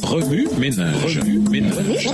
Remue ménage. Remue ménage.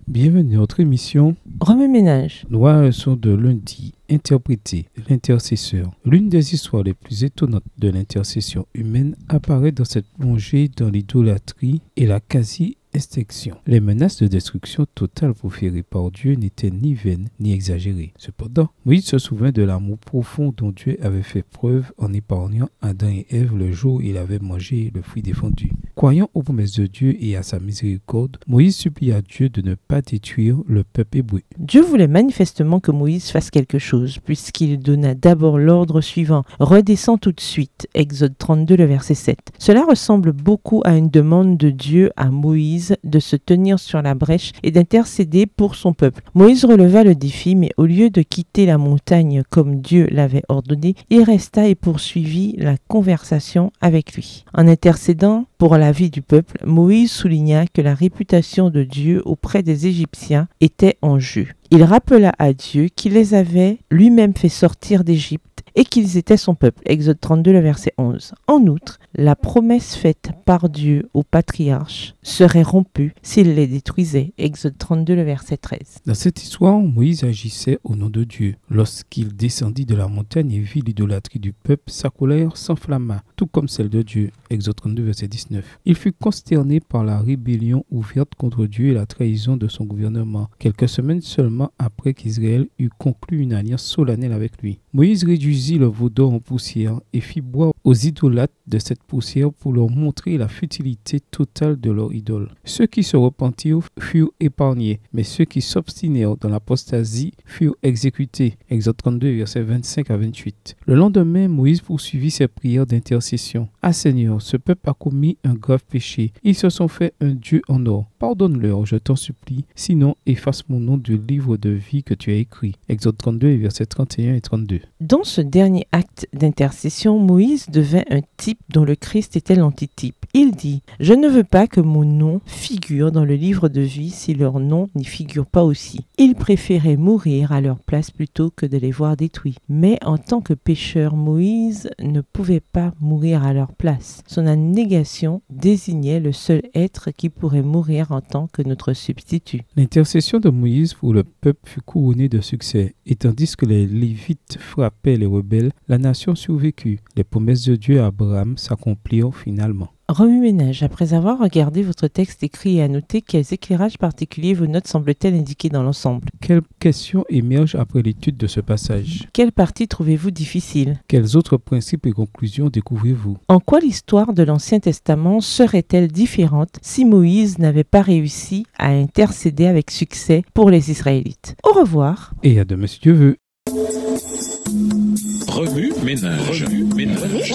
Bienvenue à notre émission Remue ménage. Noir leçon de lundi, interpréter l'intercesseur. L'une des histoires les plus étonnantes de l'intercession humaine apparaît dans cette plongée dans l'idolâtrie et la quasi-extinction. Les menaces de destruction totale proférées par Dieu n'étaient ni vaines ni exagérées. Cependant, Moïse se souvint de l'amour profond dont Dieu avait fait preuve en épargnant Adam et Ève le jour où il avait mangé le fruit défendu. Croyant aux promesses de Dieu et à sa miséricorde, Moïse supplia Dieu de ne pas détruire le peuple hébreu. Dieu voulait manifestement que Moïse fasse quelque chose, puisqu'il donna d'abord l'ordre suivant « Redescends tout de suite » Exode 32, le verset 7. Cela ressemble beaucoup à une demande de Dieu à Moïse de se tenir sur la brèche et d'intercéder pour son peuple. Moïse releva le défi, mais au lieu de quitter la montagne comme Dieu l'avait ordonné, il resta et poursuivit la conversation avec lui. En intercédant pour la vie du peuple, Moïse souligna que la réputation de Dieu auprès des Égyptiens était en jeu. Il rappela à Dieu qu'il les avait lui-même fait sortir d'Égypte et qu'ils étaient son peuple. Exode 32, le verset 11. En outre, la promesse faite par Dieu aux patriarches serait rompue s'il les détruisait. Exode 32, le verset 13. Dans cette histoire, Moïse agissait au nom de Dieu. Lorsqu'il descendit de la montagne et vit l'idolâtrie du peuple, sa colère s'enflamma, tout comme celle de Dieu. Exode 32, verset 19. Il fut consterné par la rébellion ouverte contre Dieu et la trahison de son gouvernement, quelques semaines seulement après qu'Israël eut conclu une alliance solennelle avec lui. Moïse réduisit le veau d'or en poussière et fit boire aux idolâtres de cette poussière pour leur montrer la futilité totale de leur idole. Ceux qui se repentirent furent épargnés, mais ceux qui s'obstinèrent dans l'apostasie furent exécutés. Exode 32, versets 25 à 28. Le lendemain, Moïse poursuivit ses prières d'intercession. « Ah Seigneur, ce peuple a commis un grave péché. Ils se sont fait un Dieu en or. Pardonne-leur, je t'en supplie, sinon efface mon nom du livre de vie que tu as écrit. » Exode 32, versets 31 et 32. Dans ce dernier acte d'intercession, Moïse devint un type dont le Christ était l'antitype. Il dit « Je ne veux pas que mon nom figure dans le livre de vie si leur nom n'y figure pas aussi. » Il préférait mourir à leur place plutôt que de les voir détruits. Mais en tant que pécheur, Moïse ne pouvait pas mourir à leur place. Son abnégation désignait le seul être qui pourrait mourir en tant que notre substitut. L'intercession de Moïse pour le peuple fut couronnée de succès, et tandis que les Lévites frappaient les rebelles, la nation survécut. Les promesses de Dieu à Abraham s'accomplirent finalement. Remue ménage. Après avoir regardé votre texte écrit et annoté, quels éclairages particuliers vos notes semblent-elles indiquer dans l'ensemble? Quelles questions émergent après l'étude de ce passage? Quelle partie trouvez-vous difficile? Quels autres principes et conclusions découvrez-vous? En quoi l'histoire de l'Ancien Testament serait-elle différente si Moïse n'avait pas réussi à intercéder avec succès pour les Israélites? Au revoir. Et à demain si Dieu veut. Remue ménage. Remue ménage.